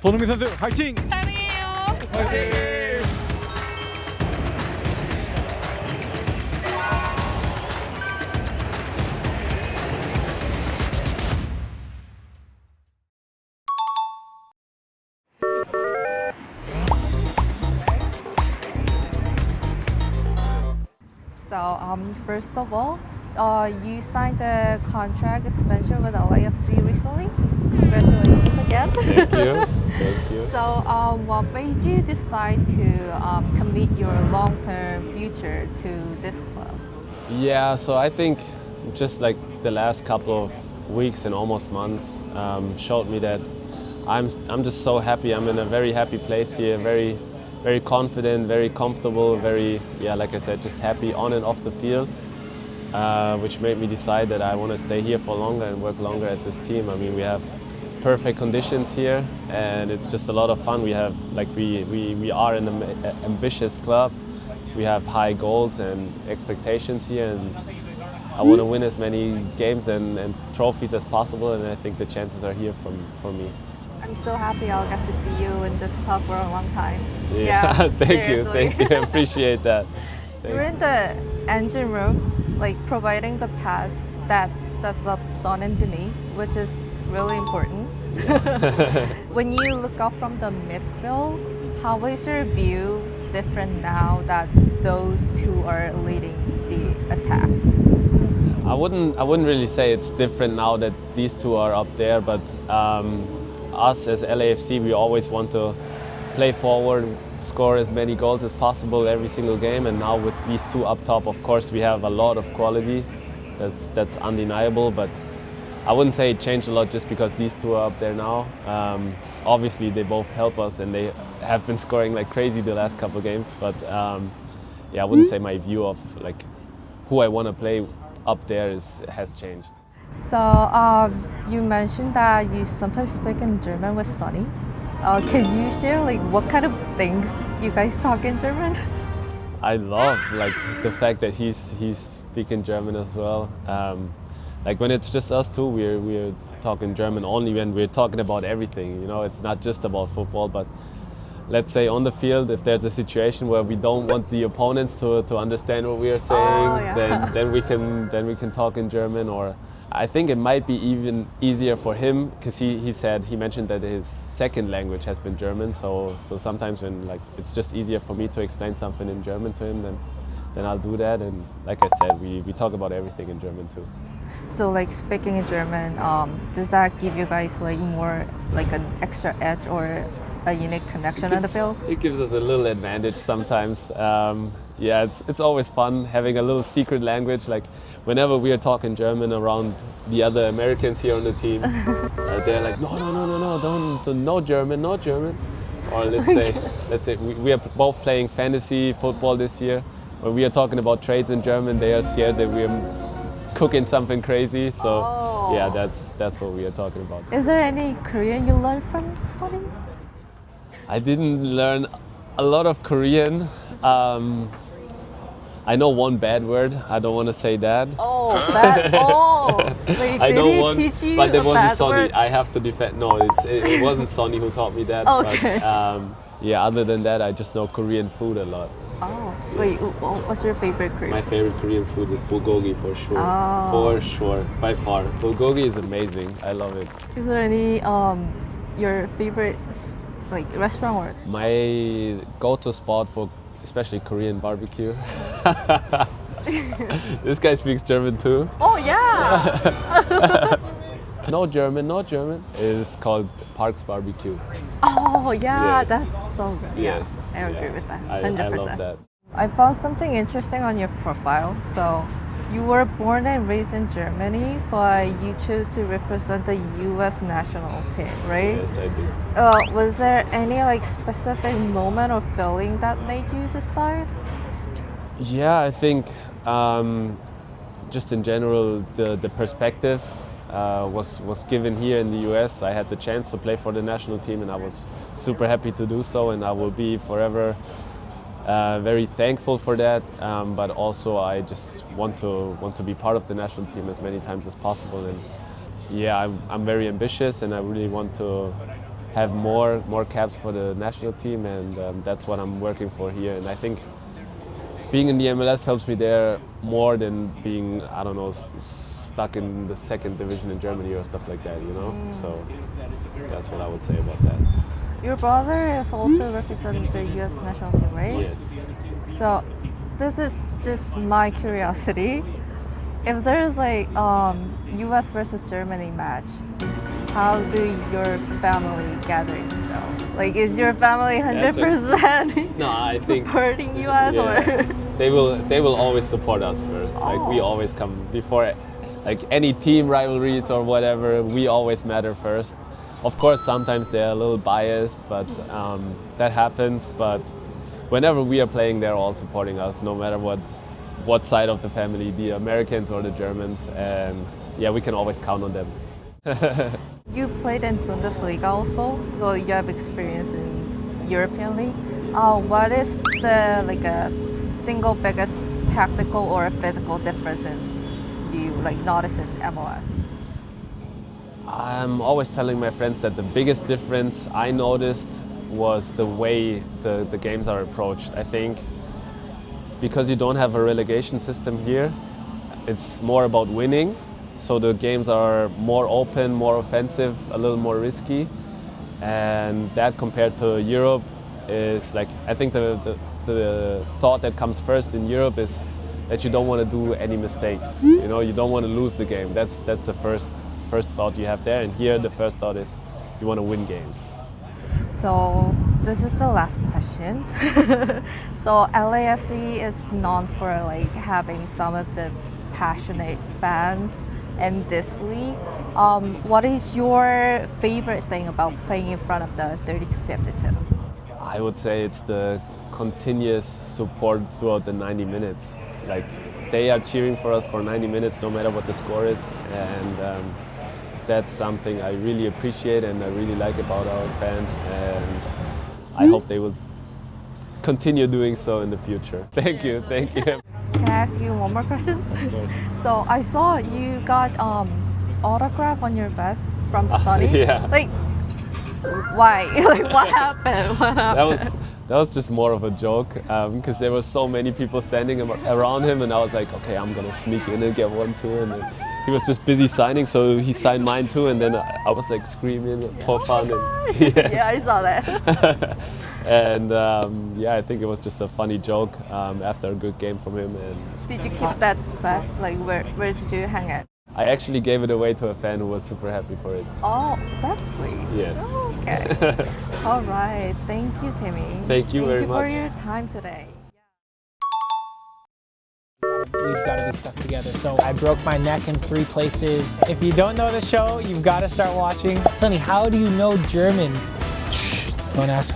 손흥민 선수 화이팅! 사랑해요. 화이팅! So, first of all, you signed a contract extension with LAFC recently. Congratulations again. Thank you. Thank you. So, what made you decide to commit your long-term future to this club? Yeah, so I think just like the last couple of weeks and almost months showed me that I'm just so happy. I'm in a very happy place here, very confident, very comfortable, very, like I said, just happy on and off the field, which made me decide that I want to stay here for longer and work longer at this team. I mean, we have perfect conditions here and it's just a lot of fun. We have, like, we are an ambitious club. We have high goals and expectations here, and I want to win as many games and trophies as possible, and I think the chances are here for me. I'm so happy I'll get to see you in this club for a long time. Yeah, thank seriously. you, I appreciate that. You're in the engine room, like providing the pass that sets up Son and Denis, which is really important. When you look up from the midfield, how is your view different now that those two are leading the attack? I wouldn't really say it's different now that these two are up there, but us as LAFC, we always want to play forward, score as many goals as possible every single game, and now with these two up top, of course, we have a lot of quality. That's undeniable, but I wouldn't say it changed a lot just because these two are up there now. Obviously, they both help us, and they have been scoring like crazy the last couple of games. But I wouldn't say my view of like who I want to play up there has changed. So you mentioned that you sometimes speak in German with Sonny. Can you share like what kind of things you guys talk in German? I love like the fact that he's speaking German as well. Like when it's just us two, we're talking German only when we're talking about everything. You know, it's not just about football, but let's say on the field, if there's a situation where we don't want the opponents to understand what we are saying, then we can talk in German. Or I think it might be even easier for him because he mentioned that his second language has been German. So sometimes when like it's just easier for me to explain something in German to him, then I'll do that. And like I said, we talk about everything in German too. So like speaking in German, does that give you guys like more like an extra edge or a unique connection on the field? It gives us a little advantage sometimes. It's always fun having a little secret language. Like whenever we are talking German around the other Americans here on the team, they're like, no German. Or let's say we are both playing fantasy football this year. When we are talking about trades in German, they are scared that we are cooking something crazy. So that's what we are talking about. Is there any Korean you learned from Sonny? I didn't learn a lot of Korean. I know one bad word. I don't want to say that. Oh, bad. Oh, wait, I did know he one, teach you but it a wasn't bad Sonny. word? I have to defend. No, it wasn't Sonny who taught me that. Okay. But, other than that, I just know Korean food a lot. Oh, wait, what's your favorite Korean? My favorite Korean food is bulgogi for sure. Oh. For sure, by far. Bulgogi is amazing. I love it. Is there any your favorite like restaurant or? My go-to spot for especially Korean barbecue. This guy speaks German too. Oh yeah. No German. It's called Park's Barbecue. Oh yeah, Yes. that's so good. Yes. Yeah, I agree with that. I 100%. love that. I found something interesting on your profile. So, you were born and raised in Germany, but you chose to represent the U.S. national team, right? Yes, I did. Was there any like specific moment or feeling that made you decide? Yeah, I think just in general the perspective was given here in the US. I had the chance to play for the national team and I was super happy to do so, and I will be forever very thankful for that, but also I just want to be part of the national team as many times as possible. And yeah, I'm very ambitious, and I really want to have more caps for the national team, and that's what I'm working for here. And I think being in the MLS helps me there more than being, I don't know, stuck in the second division in Germany or stuff like that, you know? So that's what I would say about that. Your brother is also representing the US national team, right? Yes. So this is just my curiosity. If there's like US versus Germany match, how do your family gatherings go? Like, is your family 100% No, I think supporting US or? they will always support us first. Like, we always come before, like any team rivalries or whatever. We always matter first. Of course, sometimes they're a little biased, but that happens. But whenever we are playing, they're all supporting us, no matter what side of the family, the Americans or the Germans. And yeah, we can always count on them. You played in Bundesliga also, so you have experience in European League. What is the like a single biggest tactical or physical difference in you like notice in MLS? I'm always telling my friends that the biggest difference I noticed was the way the games are approached. I think because you don't have a relegation system here, it's more about winning. So the games are more open, more offensive, a little more risky. And that compared to Europe is like, I think the thought that comes first in Europe is that you don't want to do any mistakes. You know, you don't want to lose the game. That's the first thought you have there. And here the first thought is you want to win games. So this is the last question. So LAFC is known for like having some of the passionate fans in this league. What is your favorite thing about playing in front of the 3252? I would say it's the continuous support throughout the 90 minutes. Like, they are cheering for us for 90 minutes no matter what the score is, and that's something I really appreciate and I really like about our fans, and I hope they will continue doing so in the future. Thank you. Can I ask you one more question? Of course. So I saw you got autograph on your vest from Sonny. Yeah. Like, why? Like, what happened? That was just more of a joke because there were so many people standing around him, and I was like, okay, I'm gonna sneak in and get one too. And then he was just busy signing, so he signed mine too. And then I was like screaming for fun. And, yes. Yeah, I saw that. And yeah, I think it was just a funny joke after a good game from him. And Did you keep that vest? Like, where did you hang it? I actually gave it away to a fan who was super happy for it. Oh, that's sweet. Yes. Oh, okay. All right. Thank you, Timmy. Thank you very Thank you much. for your time today. We've got to be stuck together. So I broke my neck in 3 places. If you don't know the show, you've got to start watching. Sonny, how do you know German? Shh, don't ask.